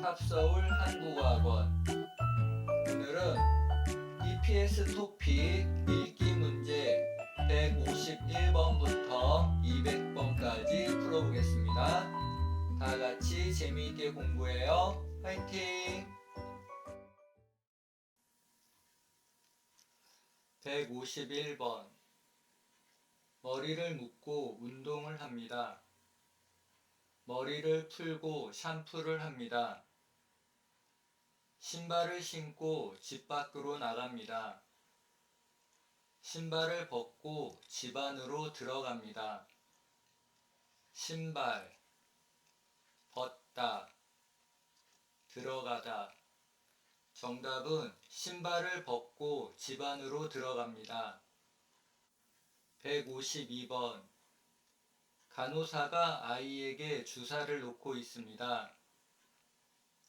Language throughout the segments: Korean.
탑서울 한국어학원. 오늘은 EPS 토픽 읽기 문제 151번부터 200번까지 풀어보겠습니다. 다 같이 재미있게 공부해요. 화이팅! 151번. 머리를 묶고 운동을 합니다. 머리를 풀고 샴푸를 합니다. 신발을 신고 집 밖으로 나갑니다. 신발을 벗고 집 안으로 들어갑니다. 신발, 벗다, 들어가다. 정답은 신발을 벗고 집 안으로 들어갑니다. 152번. 간호사가 아이에게 주사를 놓고 있습니다.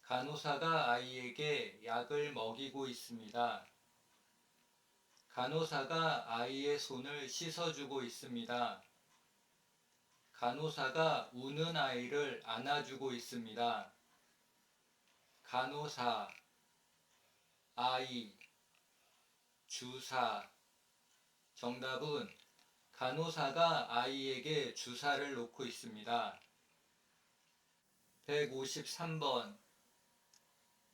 간호사가 아이에게 약을 먹이고 있습니다. 간호사가 아이의 손을 씻어주고 있습니다. 간호사가 우는 아이를 안아주고 있습니다. 간호사, 아이, 주사. 정답은 간호사가 아이에게 주사를 놓고 있습니다. 153번.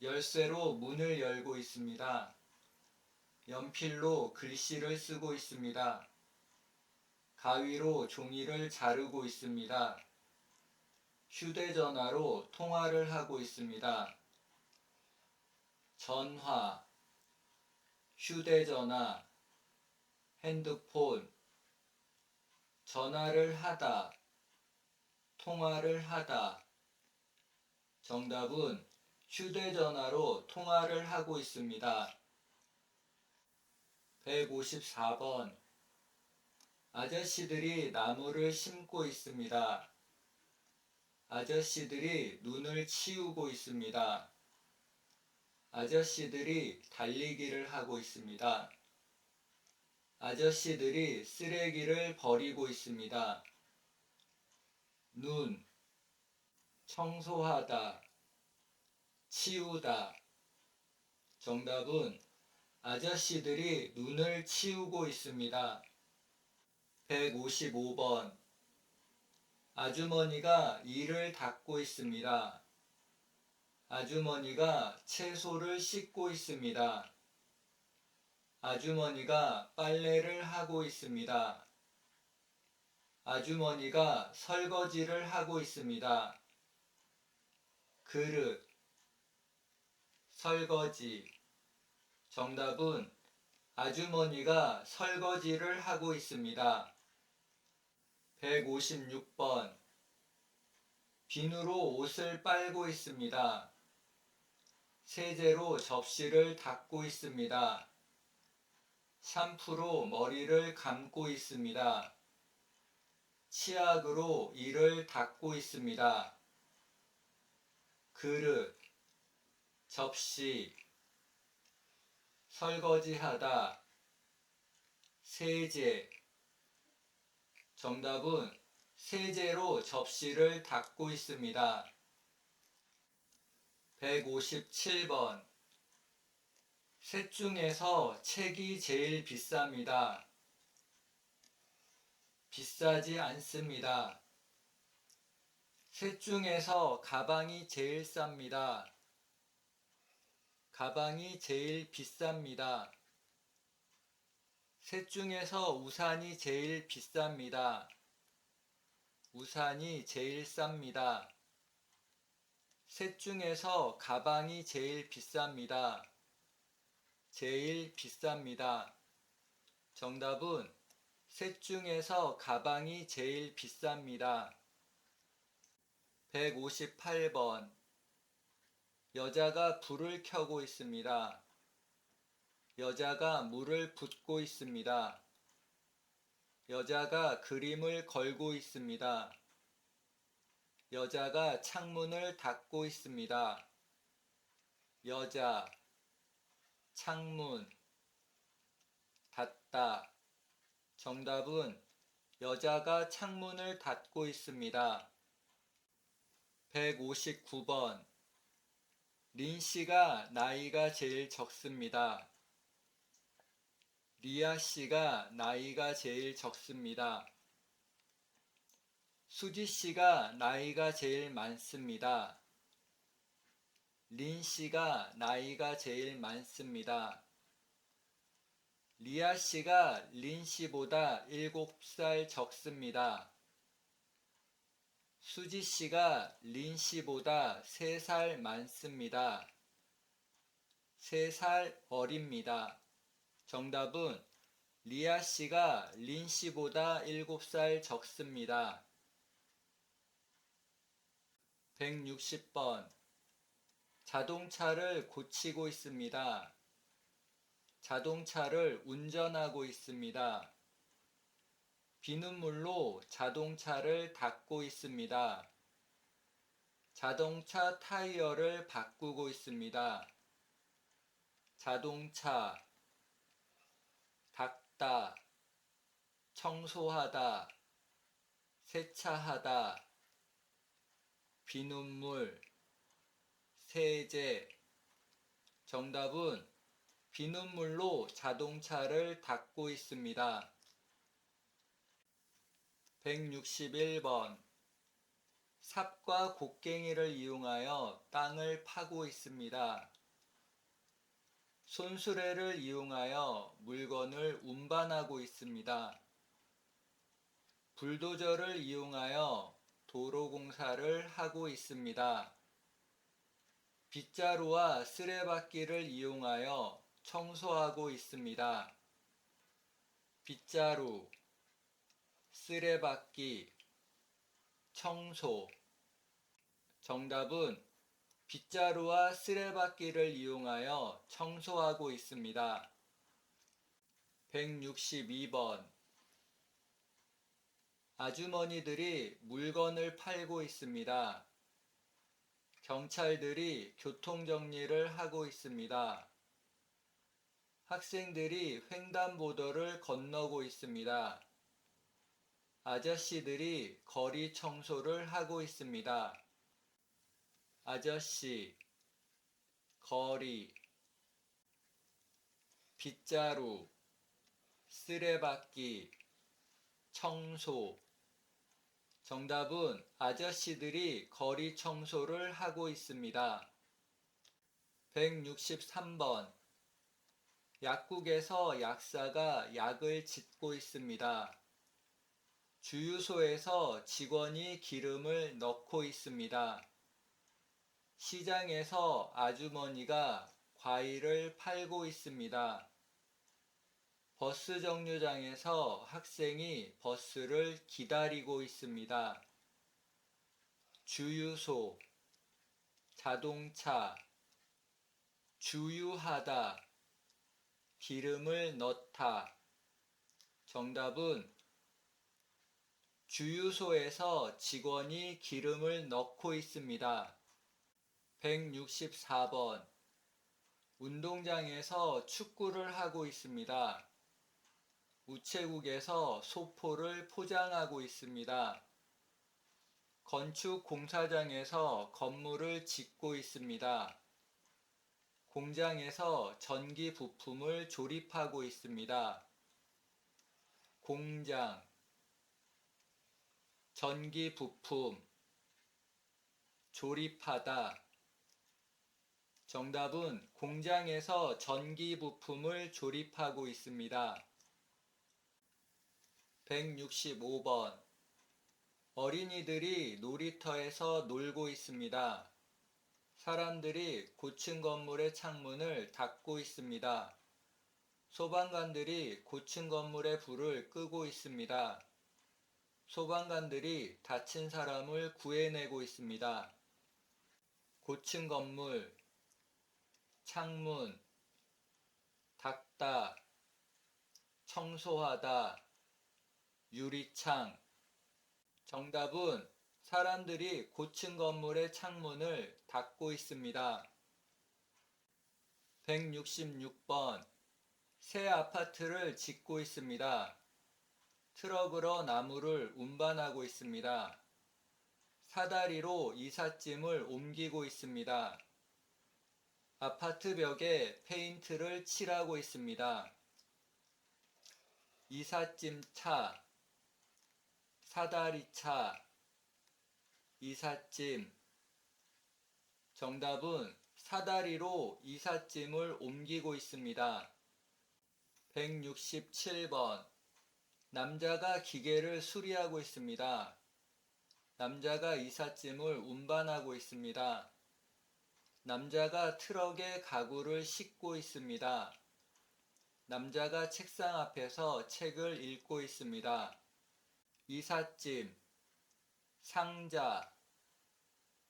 열쇠로 문을 열고 있습니다. 연필로 글씨를 쓰고 있습니다. 가위로 종이를 자르고 있습니다. 휴대전화로 통화를 하고 있습니다. 전화, 휴대전화, 핸드폰. 전화를 하다, 통화를 하다. 정답은 휴대전화로 통화를 하고 있습니다. 154번. 아저씨들이 나무를 심고 있습니다. 아저씨들이 눈을 치우고 있습니다. 아저씨들이 달리기를 하고 있습니다. 아저씨들이 쓰레기를 버리고 있습니다. 눈, 청소하다, 치우다. 정답은 아저씨들이 눈을 치우고 있습니다. 155번. 아주머니가 이를 닦고 있습니다. 아주머니가 채소를 씻고 있습니다. 아주머니가 빨래를 하고 있습니다. 아주머니가 설거지를 하고 있습니다. 그릇, 설거지. 정답은 아주머니가 설거지를 하고 있습니다. 156번. 비누로 옷을 빨고 있습니다. 세제로 접시를 닦고 있습니다. 샴푸로 머리를 감고 있습니다. 치약으로 이를 닦고 있습니다. 그릇, 접시, 설거지하다, 세제. 정답은 세제로 접시를 닦고 있습니다. 157번. 셋 중에서 책이 제일 비쌉니다. 비싸지 않습니다. 셋 중에서 가방이 제일 쌉니다. 가방이 제일 비쌉니다. 셋 중에서 우산이 제일 비쌉니다. 우산이 제일 쌉니다. 셋 중에서 가방이 제일 비쌉니다. 제일 비쌉니다. 정답은 셋 중에서 가방이 제일 비쌉니다. 158번. 여자가 불을 켜고 있습니다. 여자가 물을 붓고 있습니다. 여자가 그림을 걸고 있습니다. 여자가 창문을 닫고 있습니다. 여자, 창문, 닫다. 정답은 여자가 창문을 닫고 있습니다. 159번. 린 씨가 나이가 제일 적습니다. 리아 씨가 나이가 제일 적습니다. 수지 씨가 나이가 제일 많습니다. 린 씨가 나이가 제일 많습니다. 리아 씨가 린 씨보다 7살 적습니다. 수지 씨가 린 씨보다 3살 많습니다. 3살 어립니다. 정답은 리아 씨가 린 씨보다 7살 적습니다. 160번. 자동차를 고치고 있습니다. 자동차를 운전하고 있습니다. 비눗물로 자동차를 닦고 있습니다. 자동차 타이어를 바꾸고 있습니다. 자동차, 닦다, 청소하다, 세차하다, 비눗물, 세제. 정답은 비눗물로 자동차를 닦고 있습니다. 161번. 삽과 곡괭이를 이용하여 땅을 파고 있습니다. 손수레를 이용하여 물건을 운반하고 있습니다. 불도저를 이용하여 도로 공사를 하고 있습니다. 빗자루와 쓰레받기를 이용하여 청소하고 있습니다. 빗자루, 쓰레받기, 청소. 정답은 빗자루와 쓰레받기를 이용하여 청소하고 있습니다. 162번. 아주머니들이 물건을 팔고 있습니다. 경찰들이 교통정리를 하고 있습니다. 학생들이 횡단보도를 건너고 있습니다. 아저씨들이 거리 청소를 하고 있습니다. 아저씨, 거리, 빗자루, 쓰레받기, 청소. 정답은 아저씨들이 거리 청소를 하고 있습니다. 163번. 약국에서 약사가 약을 짓고 있습니다. 주유소에서 직원이 기름을 넣고 있습니다. 시장에서 아주머니가 과일을 팔고 있습니다. 버스 정류장에서 학생이 버스를 기다리고 있습니다. 주유소, 자동차, 주유하다, 기름을 넣다. 정답은 주유소에서 직원이 기름을 넣고 있습니다. 164번. 운동장에서 축구를 하고 있습니다. 우체국에서 소포를 포장하고 있습니다. 건축 공사장에서 건물을 짓고 있습니다. 공장에서 전기 부품을 조립하고 있습니다. 공장, 전기 부품, 조립하다. 정답은 공장에서 전기 부품을 조립하고 있습니다. 165번. 어린이들이 놀이터에서 놀고 있습니다. 사람들이 고층 건물의 창문을 닫고 있습니다. 소방관들이 고층 건물의 불을 끄고 있습니다. 소방관들이 다친 사람을 구해내고 있습니다. 고층 건물, 창문, 닦다, 청소하다, 유리창. 정답은 사람들이 고층 건물의 창문을 닫고 있습니다. 166번. 새 아파트를 짓고 있습니다. 트럭으로 나무를 운반하고 있습니다. 사다리로 이삿짐을 옮기고 있습니다. 아파트 벽에 페인트를 칠하고 있습니다. 이삿짐차, 사다리차, 이삿짐. 정답은 사다리로 이삿짐을 옮기고 있습니다. 167번. 남자가 기계를 수리하고 있습니다. 남자가 이삿짐을 운반하고 있습니다. 남자가 트럭에 가구를 싣고 있습니다. 남자가 책상 앞에서 책을 읽고 있습니다. 이삿짐, 상자,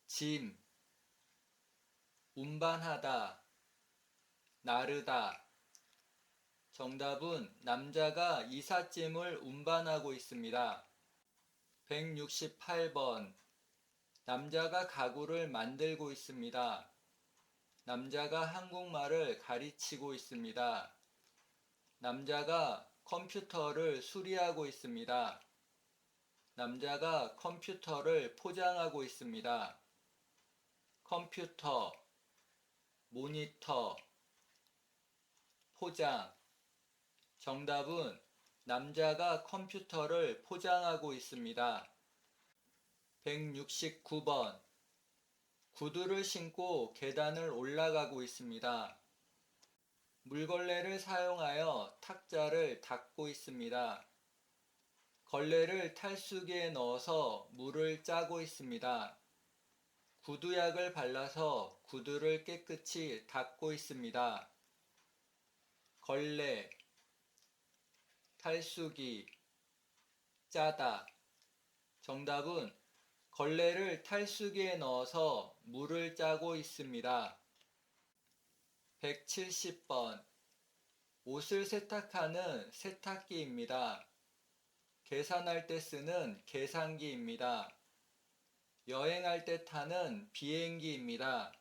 짐, 운반하다, 나르다. 정답은 남자가 이삿짐을 운반하고 있습니다. 168번. 남자가 가구를 만들고 있습니다. 남자가 한국말을 가르치고 있습니다. 남자가 컴퓨터를 수리하고 있습니다. 남자가 컴퓨터를 포장하고 있습니다. 컴퓨터, 모니터, 포장. 정답은 남자가 컴퓨터를 포장하고 있습니다. 169번. 구두를 신고 계단을 올라가고 있습니다. 물걸레를 사용하여 탁자를 닦고 있습니다. 걸레를 탈수기에 넣어서 물을 짜고 있습니다. 구두약을 발라서 구두를 깨끗이 닦고 있습니다. 걸레, 탈수기, 짜다. 정답은 걸레를 탈수기에 넣어서 물을 짜고 있습니다. 170번. 옷을 세탁하는 세탁기입니다. 계산할 때 쓰는 계산기입니다. 여행할 때 타는 비행기입니다.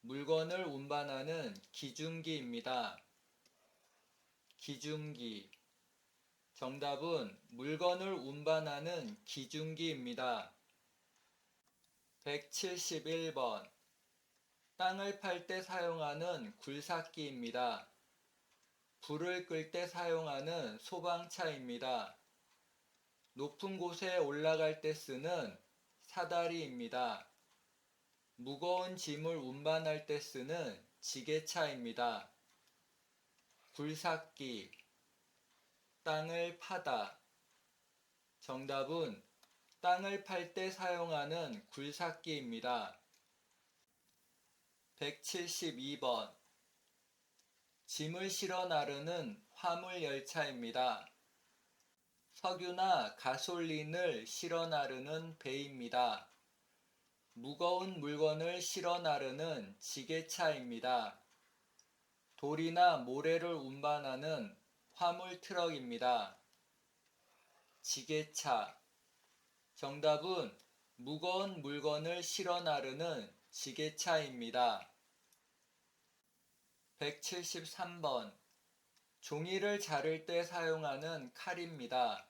물건을 운반하는 기중기입니다. 기중기. 정답은 물건을 운반하는 기중기입니다. 171번. 땅을 팔 때 사용하는 굴삭기입니다. 불을 끌 때 사용하는 소방차입니다. 높은 곳에 올라갈 때 쓰는 사다리입니다. 무거운 짐을 운반할 때 쓰는 지게차입니다. 굴삭기, 땅을 파다. 정답은 땅을 팔 때 사용하는 굴삭기입니다. 172번. 짐을 실어 나르는 화물 열차입니다. 석유나 가솔린을 실어 나르는 배입니다. 무거운 물건을 실어 나르는 지게차입니다. 돌이나 모래를 운반하는 화물 트럭입니다. 지게차. 정답은 무거운 물건을 실어 나르는 지게차입니다. 173번. 종이를 자를 때 사용하는 칼입니다.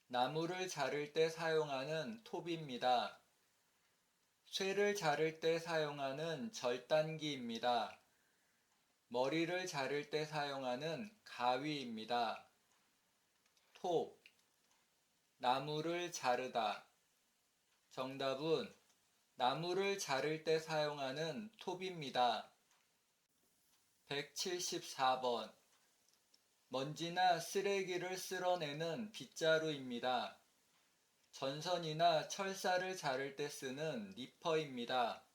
나무를 자를 때 사용하는 톱입니다. 쇠를 자를 때 사용하는 절단기입니다. 머리를 자를 때 사용하는 가위입니다. 톱, 나무를 자르다. 정답은 나무를 자를 때 사용하는 톱입니다. 174번. 먼지나 쓰레기를 쓸어내는 빗자루입니다. 전선이나 철사를 자를 때 쓰는 니퍼입니다.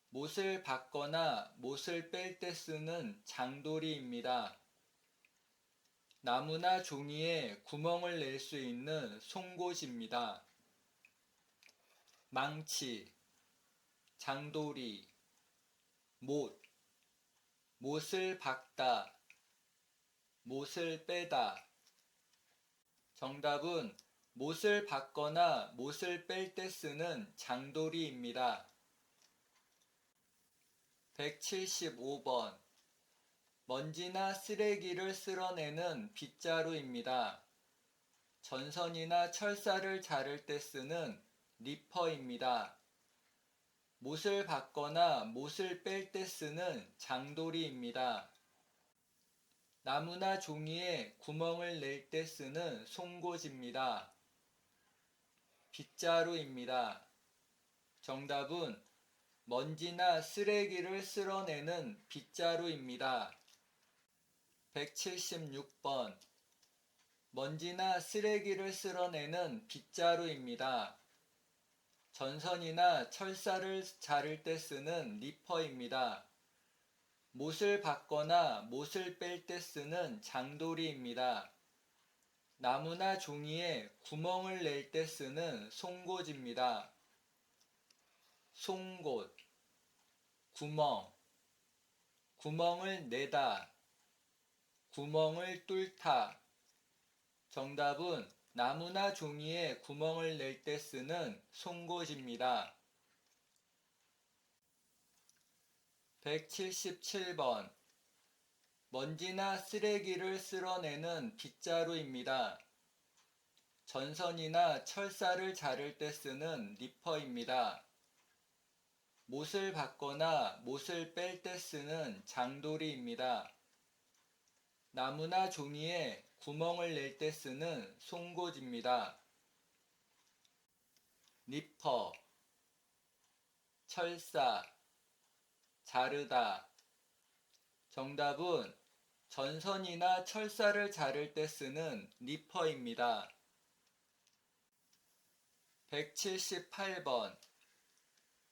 못을 박거나 못을 뺄 때 쓰는 장도리입니다. 나무나 종이에 구멍을 낼 수 있는 송곳입니다. 망치, 장도리, 못, 못을 박다, 못을 빼다. 정답은 못을 박거나 못을 뺄 때 쓰는 장도리입니다. 175번. 먼지나 쓰레기를 쓸어내는 빗자루입니다. 전선이나 철사를 자를 때 쓰는 니퍼입니다. 못을 받거나 못을 뺄 때 쓰는 장도리입니다. 나무나 종이에 구멍을 낼 때 쓰는 송곳입니다. 빗자루입니다. 정답은 먼지나 쓰레기를 쓸어내는 빗자루입니다. 176번. 먼지나 쓰레기를 쓸어내는 빗자루입니다. 전선이나 철사를 자를 때 쓰는 리퍼입니다. 못을 받거나 못을 뺄 때 쓰는 장도리입니다. 나무나 종이에 구멍을 낼 때 쓰는 송곳입니다. 송곳, 구멍, 구멍을 내다, 구멍을 뚫다. 정답은 나무나 종이에 구멍을 낼 때 쓰는 송곳입니다. 177번. 먼지나 쓰레기를 쓸어내는 빗자루입니다. 전선이나 철사를 자를 때 쓰는 리퍼입니다. 못을 받거나 못을 뺄 때 쓰는 장도리입니다. 나무나 종이에 구멍을 낼 때 쓰는 송곳입니다. 리퍼, 철사, 자르다. 정답은 전선이나 철사를 자를 때 쓰는 리퍼입니다. 178번.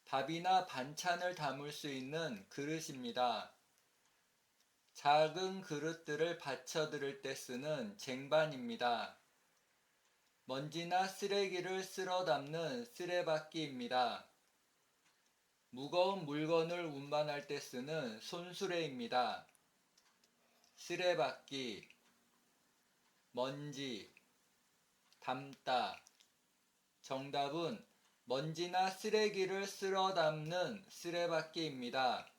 밥이나 반찬을 담을 수 있는 그릇입니다. 작은 그릇들을 받쳐들을 때 쓰는 쟁반입니다. 먼지나 쓰레기를 쓸어 담는 쓰레받기입니다. 무거운 물건을 운반할 때 쓰는 손수레입니다. 쓰레받기, 먼지, 담다. 정답은 먼지나 쓰레기를 쓸어 담는 쓰레받기입니다.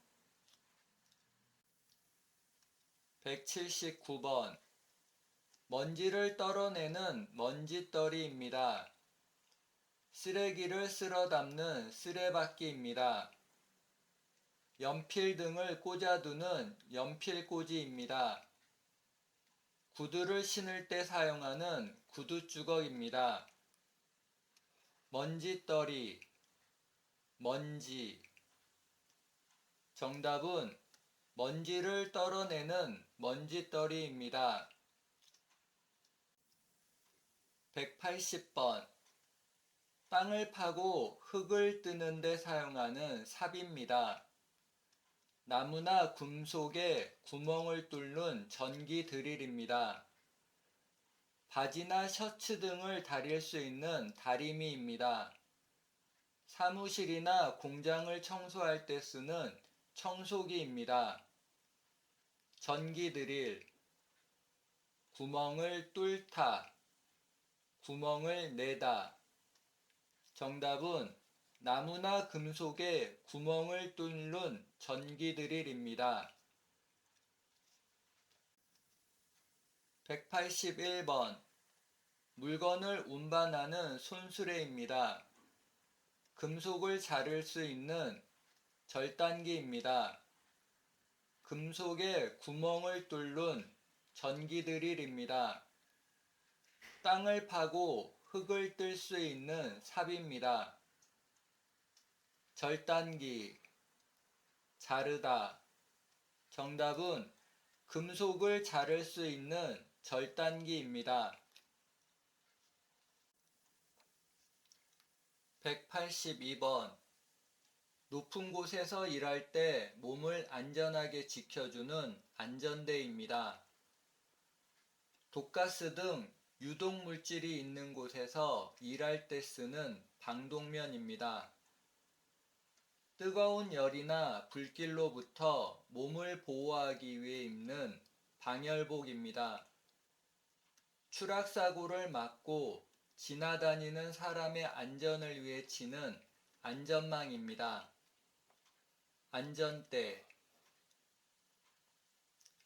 179번. 먼지를 떨어내는 먼지떨이입니다. 쓰레기를 쓸어 담는 쓰레받기입니다. 연필 등을 꽂아두는 연필꽂이입니다. 구두를 신을 때 사용하는 구두주걱입니다. 먼지떨이, 먼지. 정답은 먼지를 떨어내는 먼지떨이입니다. 180번. 땅을 파고 흙을 뜨는 데 사용하는 삽입니다. 나무나 금속에 구멍을 뚫는 전기 드릴입니다. 바지나 셔츠 등을 다릴 수 있는 다리미입니다. 사무실이나 공장을 청소할 때 쓰는 청소기입니다. 전기 드릴, 구멍을 뚫다, 구멍을 내다. 정답은 나무나 금속에 구멍을 뚫는 전기 드릴입니다. 181번. 물건을 운반하는 손수레입니다. 금속을 자를 수 있는 절단기입니다. 금속에 구멍을 뚫는 전기 드릴입니다. 땅을 파고 흙을 뜰 수 있는 삽입니다. 절단기, 자르다. 정답은 금속을 자를 수 있는 절단기입니다. 182번. 높은 곳에서 일할 때 몸을 안전하게 지켜주는 안전대입니다. 독가스 등 유독물질이 있는 곳에서 일할 때 쓰는 방독면입니다. 뜨거운 열이나 불길로부터 몸을 보호하기 위해 입는 방열복입니다. 추락사고를 막고 지나다니는 사람의 안전을 위해 치는 안전망입니다. 안전대.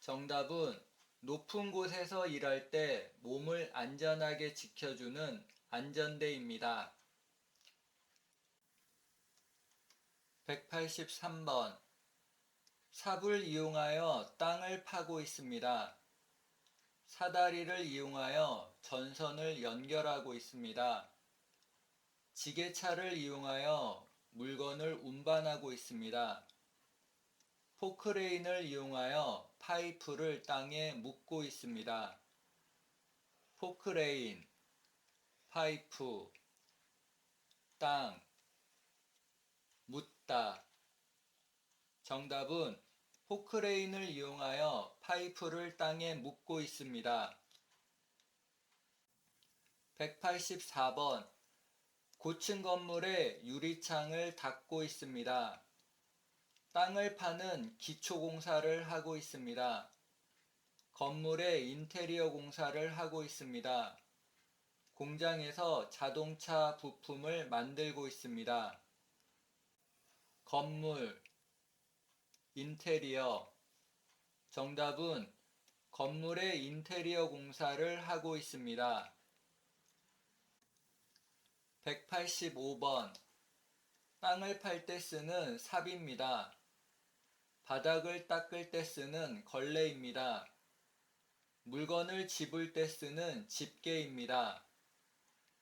정답은 높은 곳에서 일할 때 몸을 안전하게 지켜주는 안전대입니다. 183번. 삽을 이용하여 땅을 파고 있습니다. 사다리를 이용하여 전선을 연결하고 있습니다. 지게차를 이용하여 물건을 운반하고 있습니다. 포크레인을 이용하여 파이프를 땅에 묻고 있습니다. 포크레인, 파이프, 땅, 묻다. 정답은 포크레인을 이용하여 파이프를 땅에 묻고 있습니다. 184번. 고층 건물의 유리창을 닫고 있습니다. 땅을 파는 기초공사를 하고 있습니다. 건물의 인테리어 공사를 하고 있습니다. 공장에서 자동차 부품을 만들고 있습니다. 건물, 인테리어. 정답은 건물의 인테리어 공사를 하고 있습니다. 185번. 땅을 팔 때 쓰는 삽입니다. 바닥을 닦을 때 쓰는 걸레입니다. 물건을 집을 때 쓰는 집게입니다.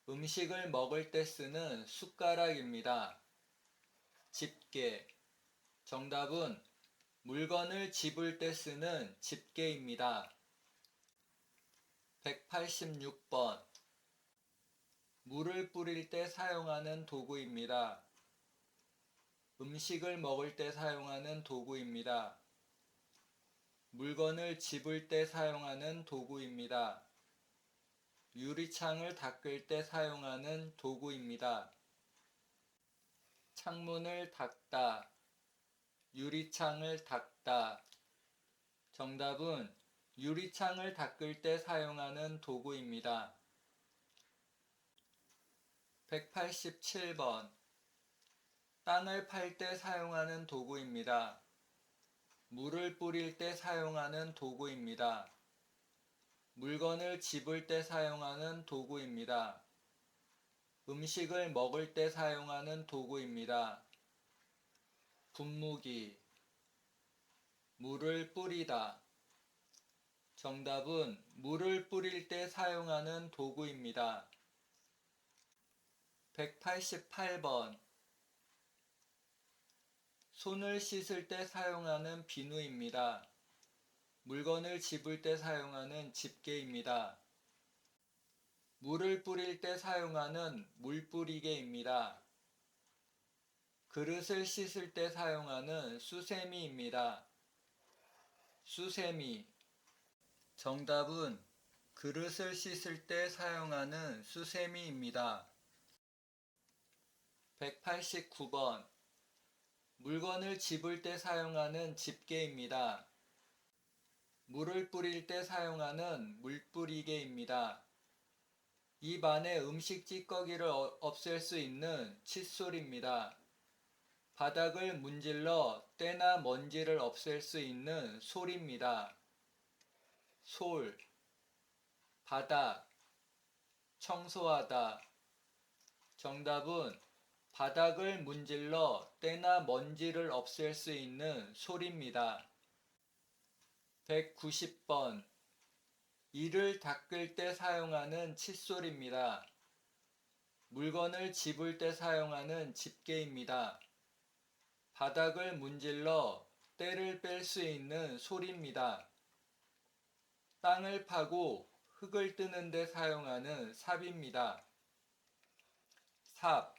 음식을 먹을 때 쓰는 숟가락입니다. 집게. 정답은 물건을 집을 때 쓰는 집게입니다. 186번. 물을 뿌릴 때 사용하는 도구입니다. 음식을 먹을 때 사용하는 도구입니다. 물건을 집을 때 사용하는 도구입니다. 유리창을 닦을 때 사용하는 도구입니다. 창문을 닦다, 유리창을 닦다. 정답은 유리창을 닦을 때 사용하는 도구입니다. 187번. 땅을 팔 때 사용하는 도구입니다. 물을 뿌릴 때 사용하는 도구입니다. 물건을 집을 때 사용하는 도구입니다. 음식을 먹을 때 사용하는 도구입니다. 분무기. 물을 뿌리다. 정답은 물을 뿌릴 때 사용하는 도구입니다. 188번. 손을 씻을 때 사용하는 비누입니다. 물건을 집을 때 사용하는 집게입니다. 물을 뿌릴 때 사용하는 물뿌리개입니다. 그릇을 씻을 때 사용하는 수세미입니다. 수세미. 정답은 그릇을 씻을 때 사용하는 수세미입니다. 189번. 물건을 집을 때 사용하는 집게입니다. 물을 뿌릴 때 사용하는 물뿌리개입니다. 입 안에 음식 찌꺼기를 없앨 수 있는 칫솔입니다. 바닥을 문질러 때나 먼지를 없앨 수 있는 솔입니다. 솔. 바닥. 청소하다. 정답은 바닥을 문질러 때나 먼지를 없앨 수 있는 솔입니다. 190번. 이를 닦을 때 사용하는 칫솔입니다. 물건을 집을 때 사용하는 집게입니다. 바닥을 문질러 때를 뺄 수 있는 솔입니다. 땅을 파고 흙을 뜨는 데 사용하는 삽입니다. 삽.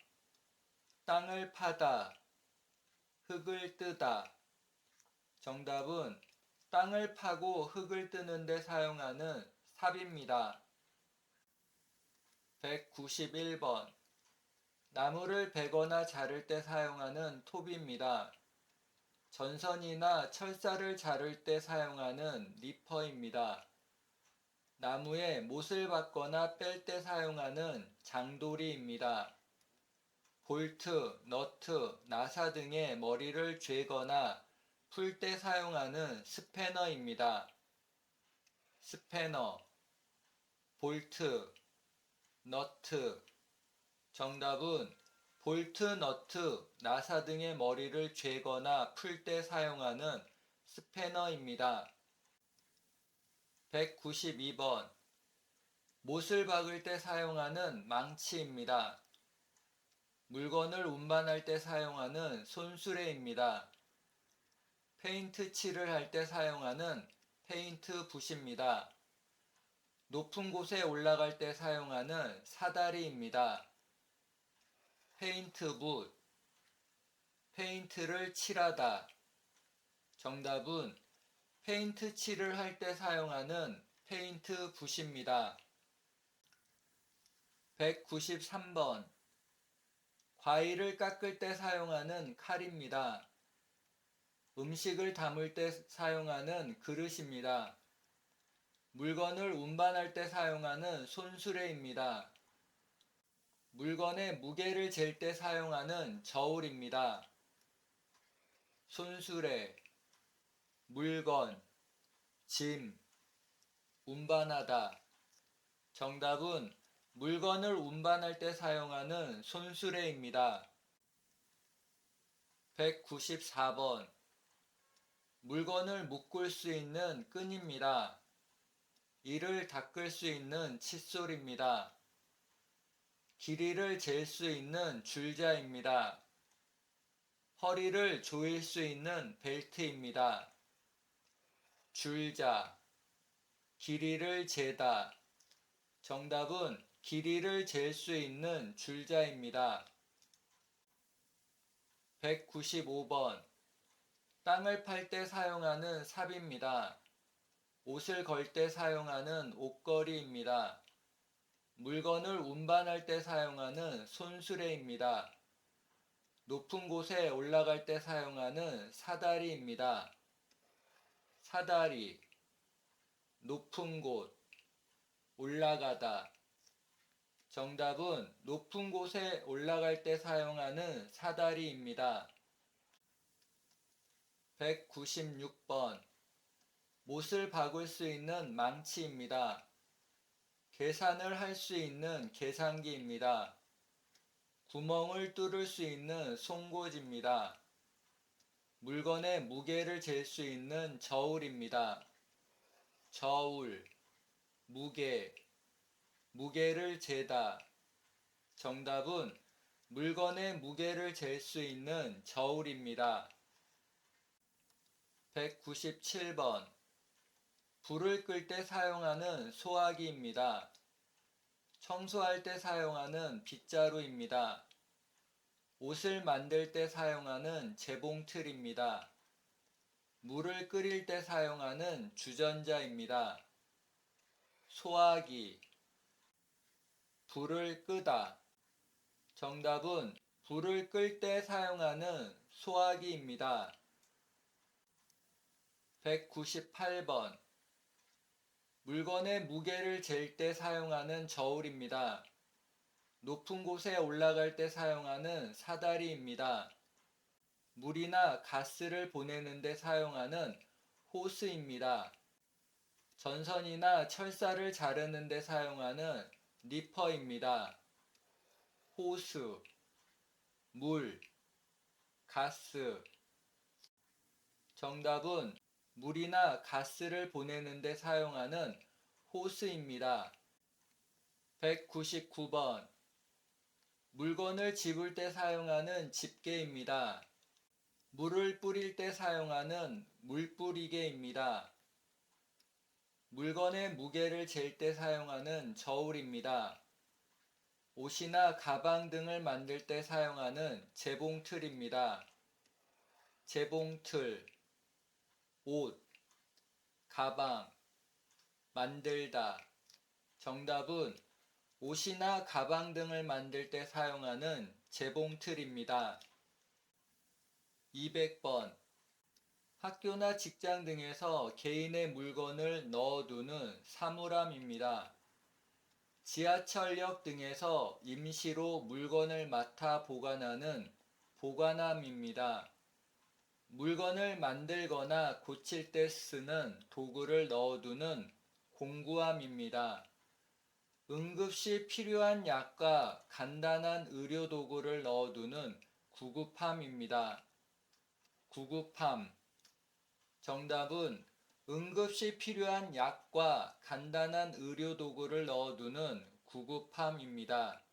땅을 파다, 흙을 뜨다. 정답은 땅을 파고 흙을 뜨는 데 사용하는 삽입니다. 191번. 나무를 베거나 자를 때 사용하는 톱입니다. 전선이나 철사를 자를 때 사용하는 리퍼입니다. 나무에 못을 박거나 뺄 때 사용하는 장도리입니다. 볼트, 너트, 나사 등의 머리를 죄거나 풀 때 사용하는 스패너입니다. 스패너. 볼트, 너트. 정답은 볼트, 너트, 나사 등의 머리를 죄거나 풀 때 사용하는 스패너입니다. 192번. 못을 박을 때 사용하는 망치입니다. 물건을 운반할 때 사용하는 손수레입니다. 페인트 칠을 할 때 사용하는 페인트 붓입니다. 높은 곳에 올라갈 때 사용하는 사다리입니다. 페인트 붓, 페인트를 칠하다. 정답은 페인트 칠을 할 때 사용하는 페인트 붓입니다. 193번. 과일을 깎을 때 사용하는 칼입니다. 음식을 담을 때 사용하는 그릇입니다. 물건을 운반할 때 사용하는 손수레입니다. 물건의 무게를 잴 때 사용하는 저울입니다. 손수레, 물건, 짐, 운반하다. 정답은 물건을 운반할 때 사용하는 손수레입니다. 194번. 물건을 묶을 수 있는 끈입니다. 이를 닦을 수 있는 칫솔입니다. 길이를 잴 수 있는 줄자입니다. 허리를 조일 수 있는 벨트입니다. 줄자, 길이를 재다. 정답은 길이를 잴 수 있는 줄자입니다. 195번. 땅을 팔 때 사용하는 삽입니다. 옷을 걸 때 사용하는 옷걸이입니다. 물건을 운반할 때 사용하는 손수레입니다. 높은 곳에 올라갈 때 사용하는 사다리입니다. 사다리, 높은 곳, 올라가다. 정답은 높은 곳에 올라갈 때 사용하는 사다리입니다. 196번. 못을 박을 수 있는 망치입니다. 계산을 할 수 있는 계산기입니다. 구멍을 뚫을 수 있는 송곳입니다. 물건의 무게를 잴 수 있는 저울입니다. 저울, 무게, 무게를 재다. 정답은 물건의 무게를 잴 수 있는 저울입니다. 197번. 불을 끌 때 사용하는 소화기입니다. 청소할 때 사용하는 빗자루입니다. 옷을 만들 때 사용하는 재봉틀입니다. 물을 끓일 때 사용하는 주전자입니다. 소화기, 불을 끄다. 정답은 불을 끌 때 사용하는 소화기입니다. 198번. 물건의 무게를 잴 때 사용하는 저울입니다. 높은 곳에 올라갈 때 사용하는 사다리입니다. 물이나 가스를 보내는 데 사용하는 호스입니다. 전선이나 철사를 자르는 데 사용하는 리퍼입니다. 호스, 물, 가스. 정답은 물이나 가스를 보내는 데 사용하는 호스입니다. 199번. 물건을 집을 때 사용하는 집게입니다. 물을 뿌릴 때 사용하는 물뿌리개입니다. 물건의 무게를 잴 때 사용하는 저울입니다. 옷이나 가방 등을 만들 때 사용하는 재봉틀입니다. 재봉틀, 옷, 가방, 만들다. 정답은 옷이나 가방 등을 만들 때 사용하는 재봉틀입니다. 200번. 학교나 직장 등에서 개인의 물건을 넣어두는 사물함입니다. 지하철역 등에서 임시로 물건을 맡아 보관하는 보관함입니다. 물건을 만들거나 고칠 때 쓰는 도구를 넣어두는 공구함입니다. 응급시 필요한 약과 간단한 의료도구를 넣어두는 구급함입니다. 구급함. 정답은 응급시 필요한 약과 간단한 의료도구를 넣어두는 구급함입니다.